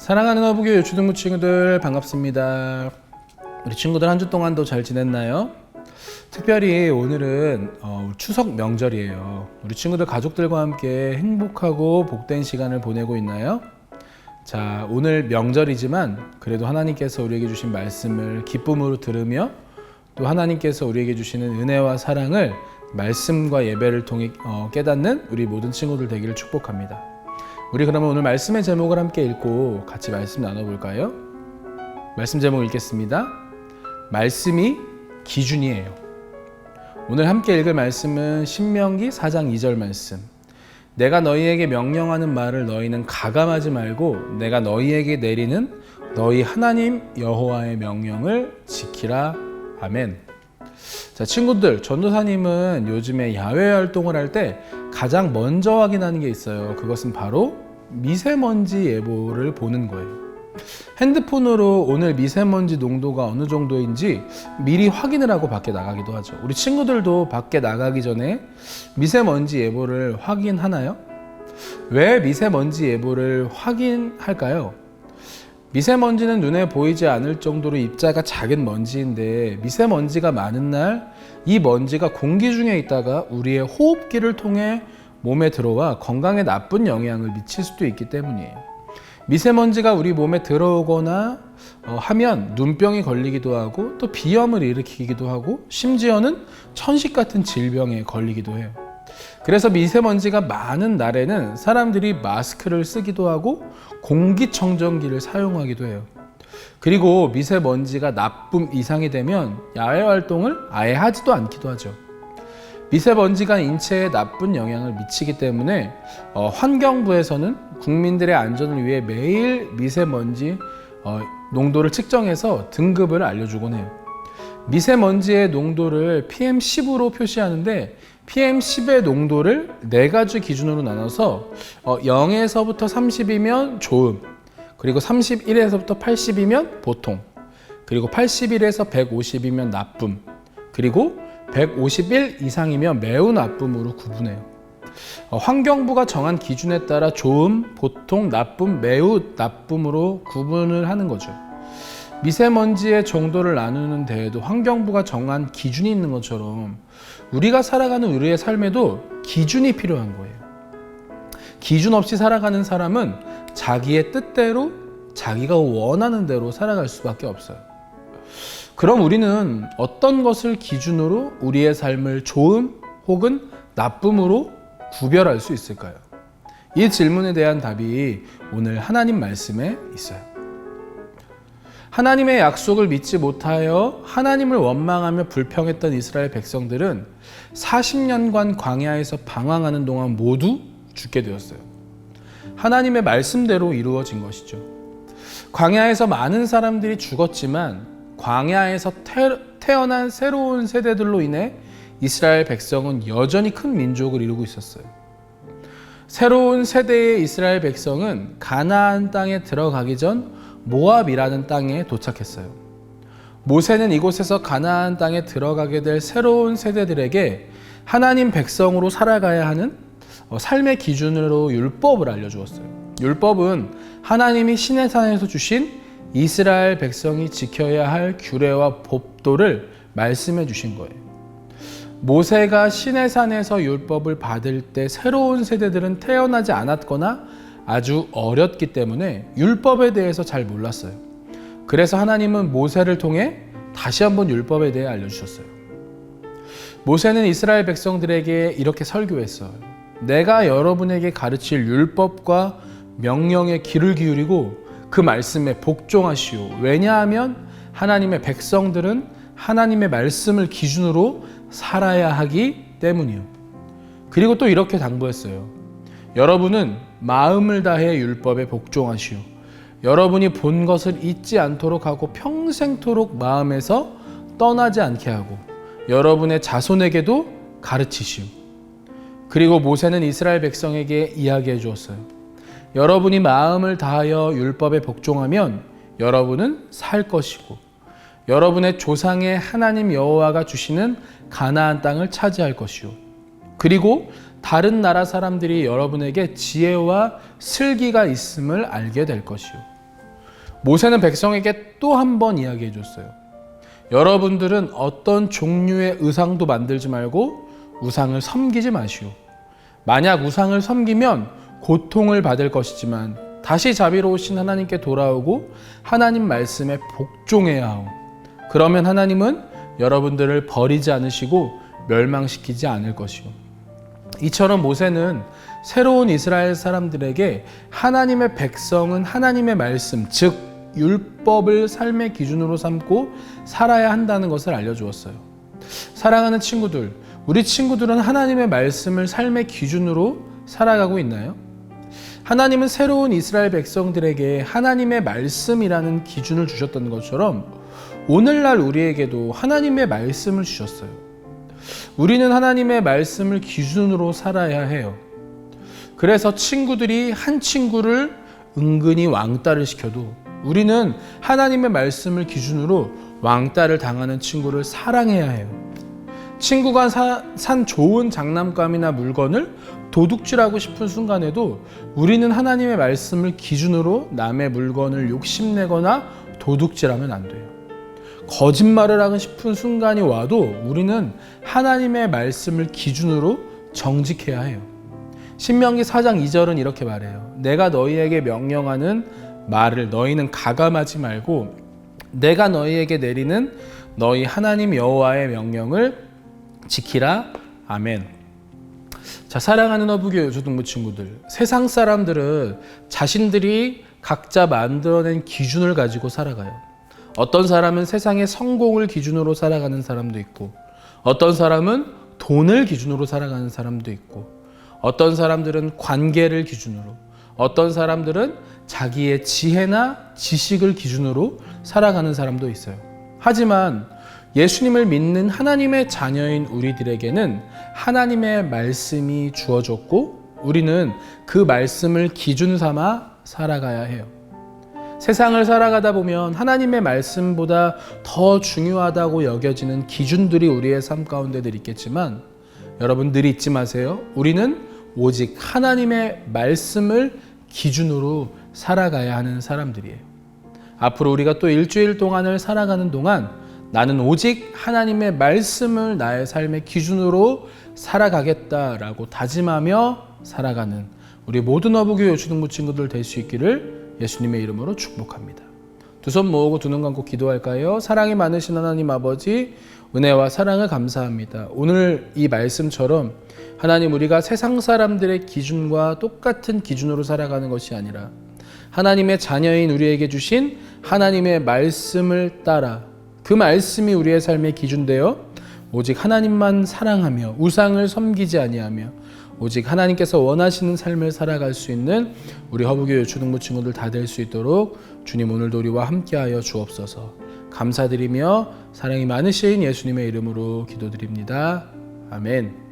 사랑하는 어부교회 유초등부 친구들 반갑습니다. 우리 친구들 한 주 동안도 잘 지냈나요? 특별히 오늘은 추석 명절이에요. 우리 친구들 가족들과 함께 행복하고 복된 시간을 보내고 있나요? 자, 오늘 명절이지만 그래도 하나님께서 우리에게 주신 말씀을 기쁨으로 들으며 또 하나님께서 우리에게 주시는 은혜와 사랑을 말씀과 예배를 통해 깨닫는 우리 모든 친구들 되기를 축복합니다. 우리 그러면 오늘 말씀의 제목을 함께 읽고 같이 말씀 나눠볼까요? 말씀 제목 읽겠습니다. 말씀이 기준이에요. 오늘 함께 읽을 말씀은 신명기 4장 2절 말씀. 내가 너희에게 명령하는 말을 너희는 가감하지 말고 내가 너희에게 내리는 너희 하나님 여호와의 명령을 지키라. 아멘. 자, 친구들, 전도사님은 요즘에 야외 활동을 할 때 가장 먼저 확인하는 게 있어요. 그것은 바로 미세먼지 예보를 보는 거예요. 핸드폰으로 오늘 미세먼지 농도가 어느 정도인지 미리 확인을 하고 밖에 나가기도 하죠. 우리 친구들도 밖에 나가기 전에 미세먼지 예보를 확인하나요? 왜 미세먼지 예보를 확인할까요? 미세먼지는 눈에 보이지 않을 정도로 입자가 작은 먼지인데 미세먼지가 많은 날 이 먼지가 공기 중에 있다가 우리의 호흡기를 통해 몸에 들어와 건강에 나쁜 영향을 미칠 수도 있기 때문이에요. 미세먼지가 우리 몸에 들어오거나 하면 눈병이 걸리기도 하고 또 비염을 일으키기도 하고 심지어는 천식 같은 질병에 걸리기도 해요. 그래서 미세먼지가 많은 날에는 사람들이 마스크를 쓰기도 하고 공기청정기를 사용하기도 해요. 그리고 미세먼지가 나쁨 이상이 되면 야외 활동을 아예 하지도 않기도 하죠. 미세먼지가 인체에 나쁜 영향을 미치기 때문에 환경부에서는 국민들의 안전을 위해 매일 미세먼지 농도를 측정해서 등급을 알려주곤 해요. 미세먼지의 농도를 PM10으로 표시하는데 PM10의 농도를 4가지 기준으로 나눠서 0에서부터 30이면 좋음, 그리고 31에서부터 80이면 보통, 그리고 81에서 150이면 나쁨, 그리고 151 이상이면 매우 나쁨으로 구분해요. 환경부가 정한 기준에 따라 좋음, 보통, 나쁨, 매우 나쁨으로 구분을 하는 거죠. 미세먼지의 정도를 나누는 데에도 환경부가 정한 기준이 있는 것처럼 우리가 살아가는 우리의 삶에도 기준이 필요한 거예요. 기준 없이 살아가는 사람은 자기의 뜻대로 자기가 원하는 대로 살아갈 수밖에 없어요. 그럼 우리는 어떤 것을 기준으로 우리의 삶을 좋음 혹은 나쁨으로 구별할 수 있을까요? 이 질문에 대한 답이 오늘 하나님 말씀에 있어요. 하나님의 약속을 믿지 못하여 하나님을 원망하며 불평했던 이스라엘 백성들은 40년간 광야에서 방황하는 동안 모두 죽게 되었어요. 하나님의 말씀대로 이루어진 것이죠. 광야에서 많은 사람들이 죽었지만 광야에서 태어난 새로운 세대들로 인해 이스라엘 백성은 여전히 큰 민족을 이루고 있었어요. 새로운 세대의 이스라엘 백성은 가나안 땅에 들어가기 전 모압이라는 땅에 도착했어요. 모세는 이곳에서 가나안 땅에 들어가게 될 새로운 세대들에게 하나님 백성으로 살아가야 하는 삶의 기준으로 율법을 알려주었어요. 율법은 하나님이 시내산에서 주신 이스라엘 백성이 지켜야 할 규례와 법도를 말씀해 주신 거예요. 모세가 시내산에서 율법을 받을 때 새로운 세대들은 태어나지 않았거나 아주 어렸기 때문에 율법에 대해서 잘 몰랐어요. 그래서 하나님은 모세를 통해 다시 한번 율법에 대해 알려주셨어요. 모세는 이스라엘 백성들에게 이렇게 설교했어요. 내가 여러분에게 가르칠 율법과 명령에 귀를 기울이고 그 말씀에 복종하시오. 왜냐하면 하나님의 백성들은 하나님의 말씀을 기준으로 살아야 하기 때문이요. 그리고 또 이렇게 당부했어요. 여러분은 마음을 다해 율법에 복종하시오. 여러분이 본 것을 잊지 않도록 하고 평생토록 마음에서 떠나지 않게 하고 여러분의 자손에게도 가르치시오. 그리고 모세는 이스라엘 백성에게 이야기해 주었어요. 여러분이 마음을 다하여 율법에 복종하면 여러분은 살 것이고 여러분의 조상의 하나님 여호와가 주시는 가나안 땅을 차지할 것이요. 그리고 다른 나라 사람들이 여러분에게 지혜와 슬기가 있음을 알게 될 것이요. 모세는 백성에게 또 한 번 이야기해 줬어요. 여러분들은 어떤 종류의 우상도 만들지 말고 우상을 섬기지 마시오. 만약 우상을 섬기면 고통을 받을 것이지만 다시 자비로우신 하나님께 돌아오고 하나님 말씀에 복종해야 하오. 그러면 하나님은 여러분들을 버리지 않으시고 멸망시키지 않을 것이오. 이처럼 모세는 새로운 이스라엘 사람들에게 하나님의 백성은 하나님의 말씀, 즉 율법을 삶의 기준으로 삼고 살아야 한다는 것을 알려주었어요. 사랑하는 친구들, 우리 친구들은 하나님의 말씀을 삶의 기준으로 살아가고 있나요? 하나님은 새로운 이스라엘 백성들에게 하나님의 말씀이라는 기준을 주셨던 것처럼 오늘날 우리에게도 하나님의 말씀을 주셨어요. 우리는 하나님의 말씀을 기준으로 살아야 해요. 그래서 친구들이 한 친구를 은근히 왕따를 시켜도 우리는 하나님의 말씀을 기준으로 왕따를 당하는 친구를 사랑해야 해요. 친구가 산 좋은 장난감이나 물건을 도둑질하고 싶은 순간에도 우리는 하나님의 말씀을 기준으로 남의 물건을 욕심내거나 도둑질하면 안 돼요. 거짓말을 하고 싶은 순간이 와도 우리는 하나님의 말씀을 기준으로 정직해야 해요. 신명기 4장 2절은 이렇게 말해요. 내가 너희에게 명령하는 말을 너희는 가감하지 말고 내가 너희에게 내리는 너희 하나님 여호와의 명령을 지키라. 아멘. 자, 사랑하는 어부교 초등부 친구들, 세상 사람들은 자신들이 각자 만들어낸 기준을 가지고 살아가요. 어떤 사람은 세상의 성공을 기준으로 살아가는 사람도 있고, 어떤 사람은 돈을 기준으로 살아가는 사람도 있고, 어떤 사람들은 관계를 기준으로, 어떤 사람들은 자기의 지혜나 지식을 기준으로 살아가는 사람도 있어요. 하지만 예수님을 믿는 하나님의 자녀인 우리들에게는 하나님의 말씀이 주어졌고 우리는 그 말씀을 기준 삼아 살아가야 해요. 세상을 살아가다 보면 하나님의 말씀보다 더 중요하다고 여겨지는 기준들이 우리의 삶 가운데 늘 있겠지만 여러분 늘 잊지 마세요. 우리는 오직 하나님의 말씀을 기준으로 살아가야 하는 사람들이에요. 앞으로 우리가 또 일주일 동안을 살아가는 동안 나는 오직 하나님의 말씀을 나의 삶의 기준으로 살아가겠다라고 다짐하며 살아가는 우리 모든 어부교 초등부 친구들 될 수 있기를 예수님의 이름으로 축복합니다. 두 손 모으고 두 눈 감고 기도할까요? 사랑이 많으신 하나님 아버지, 은혜와 사랑을 감사합니다. 오늘 이 말씀처럼 하나님 우리가 세상 사람들의 기준과 똑같은 기준으로 살아가는 것이 아니라 하나님의 자녀인 우리에게 주신 하나님의 말씀을 따라 그 말씀이 우리의 삶의 기준되어 오직 하나님만 사랑하며 우상을 섬기지 아니하며 오직 하나님께서 원하시는 삶을 살아갈 수 있는 우리 허브교회 초등부 친구들 다 될 수 있도록 주님 오늘도 우리와 함께하여 주옵소서. 감사드리며 사랑이 많으신 예수님의 이름으로 기도드립니다. 아멘.